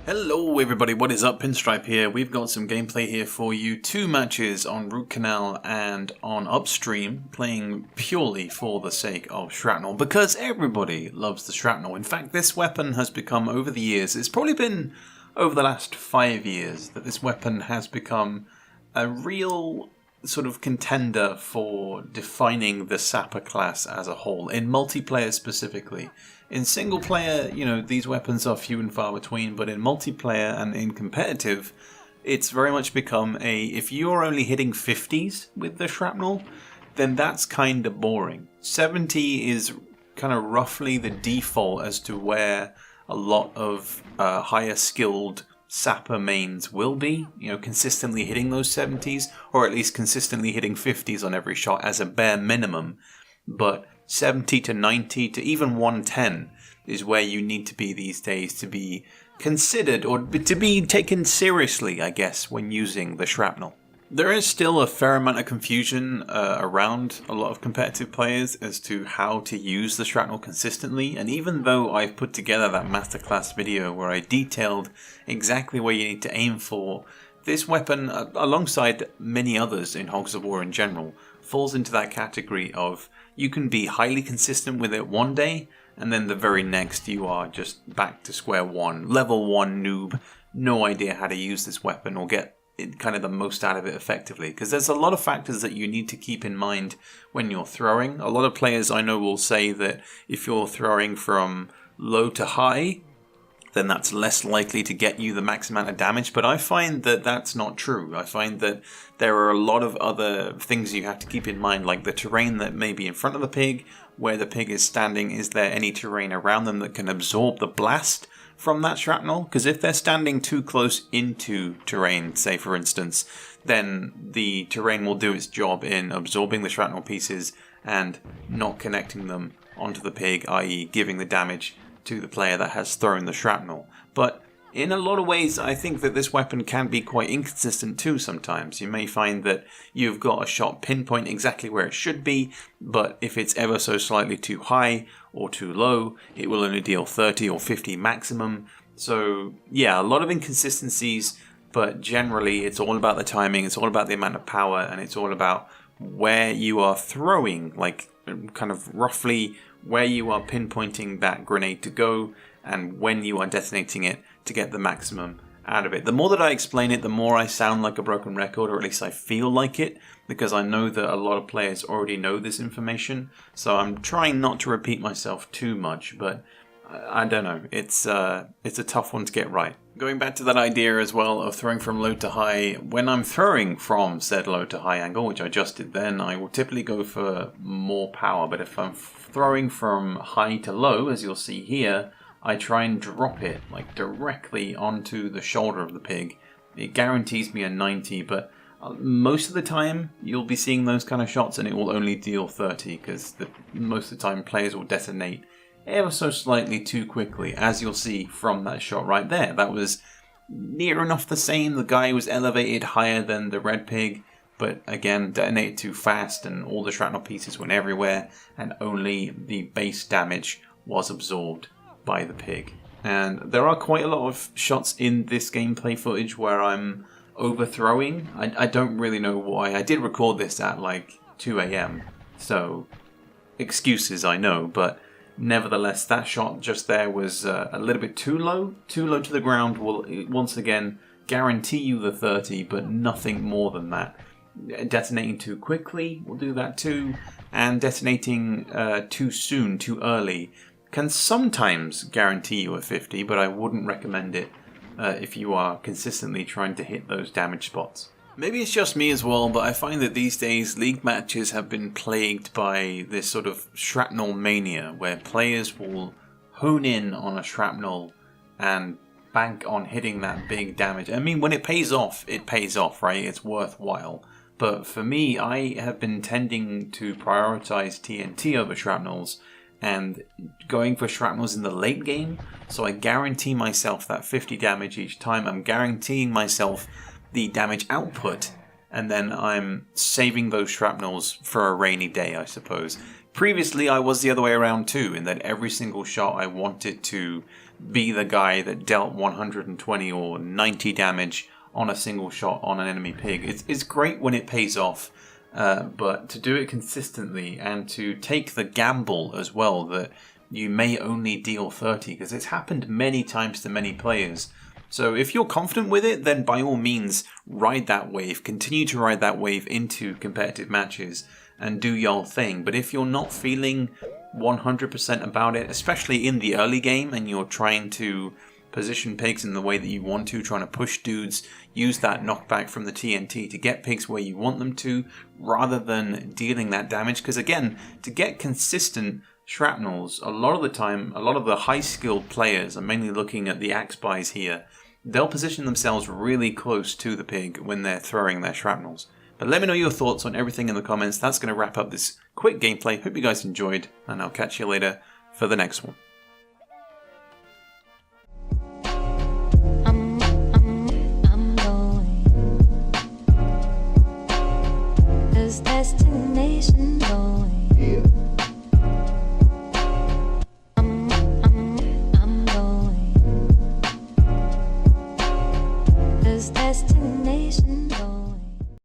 Hello everybody, what is up? Pinstripe here. We've got some gameplay here for you. 2 matches on Root Canal and on Upstream, playing purely for the sake of Shrapnel, because everybody loves the Shrapnel. In fact, this weapon has become, over the years, it's probably been over the last 5 years, that this weapon has become a real sort of contender for defining the Sapper class as a whole, in multiplayer specifically. In single player, these weapons are few and far between, but in multiplayer and in competitive, it's very much become if you're only hitting 50s with the Shrapnel, then that's kind of boring. 70 is kind of roughly the default as to where a lot of higher skilled Sapper mains will be, consistently hitting those 70s, or at least consistently hitting 50s on every shot as a bare minimum. But 70 to 90 to even 110 is where you need to be these days to be considered, or to be taken seriously, I guess, when using the Shrapnel. There is still a fair amount of confusion around a lot of competitive players as to how to use the Shrapnel consistently, and even though I've put together that masterclass video where I detailed exactly where you need to aim for, this weapon, alongside many others in Hogs of War in general, falls into that category of you can be highly consistent with it one day, and then the very next you are just back to square one. Level 1 noob, no idea how to use this weapon or get kind of the most out of it effectively. Because there's a lot of factors that you need to keep in mind when you're throwing. A lot of players I know will say that if you're throwing from low to high, then that's less likely to get you the max amount of damage, but I find that that's not true. I find that there are a lot of other things you have to keep in mind, like the terrain that may be in front of the pig, where the pig is standing, is there any terrain around them that can absorb the blast from that shrapnel? Because if they're standing too close into terrain, say for instance, then the terrain will do its job in absorbing the shrapnel pieces and not connecting them onto the pig, i.e. giving the damage to the player that has thrown the shrapnel. But in a lot of ways, I think that this weapon can be quite inconsistent too sometimes. You may find that you've got a shot pinpoint exactly where it should be, but if it's ever so slightly too high or too low, it will only deal 30 or 50 maximum. So yeah, a lot of inconsistencies, but generally it's all about the timing, it's all about the amount of power, and it's all about where you are throwing, like kind of roughly where you are pinpointing that grenade to go and when you are detonating it to get the maximum out of it. The more that I explain it, the more I sound like a broken record, or at least I feel like it, because I know that a lot of players already know this information, so I'm trying not to repeat myself too much, but I don't know, it's a tough one to get right. Going back to that idea as well of throwing from low to high, when I'm throwing from said low to high angle, which I just did then, I will typically go for more power, but if I'm throwing from high to low, as you'll see here, I try and drop it like directly onto the shoulder of the pig. It guarantees me a 90, but most of the time you'll be seeing those kind of shots and it will only deal 30, because most of the time players will detonate ever so slightly too quickly, as you'll see from that shot right there. That was near enough the same. The guy was elevated higher than the red pig, but again detonated too fast and all the shrapnel pieces went everywhere and only the base damage was absorbed by the pig. And there are quite a lot of shots in this gameplay footage where I'm overthrowing. I don't really know why. I did record this at like 2 AM, so excuses I know, but nevertheless, that shot just there was a little bit too low to the ground. Will once again guarantee you the 30, but nothing more than that. Detonating too quickly will do that too, and detonating too soon, too early, can sometimes guarantee you a 50, but I wouldn't recommend it if you are consistently trying to hit those damage spots. Maybe it's just me as well, but I find that these days league matches have been plagued by this sort of shrapnel mania, where players will hone in on a shrapnel and bank on hitting that big damage. I mean, when it pays off, right? It's worthwhile. But for me, I have been tending to prioritize TNT over shrapnels and going for shrapnels in the late game, so I guarantee myself that 50 damage each time. I'm guaranteeing myself the damage output, and then I'm saving those shrapnels for a rainy day, I suppose. Previously, I was the other way around too, in that every single shot I wanted to be the guy that dealt 120 or 90 damage on a single shot on an enemy pig. It's great when it pays off, but to do it consistently and to take the gamble as well that you may only deal 30, because it's happened many times to many players. So if you're confident with it, then by all means ride that wave, continue to ride that wave into competitive matches and do your thing. But if you're not feeling 100% about it, especially in the early game, and you're trying to position pigs in the way that you want to, trying to push dudes, use that knockback from the TNT to get pigs where you want them to, rather than dealing that damage. Because again, to get consistent shrapnels, a lot of the time, a lot of the high-skilled players, I'm mainly looking at the axe buys here, they'll position themselves really close to the pig when they're throwing their shrapnels. But let me know your thoughts on everything in the comments. That's going to wrap up this quick gameplay. Hope you guys enjoyed, and I'll catch you later for the next one. I'm going, 'cause destination knows.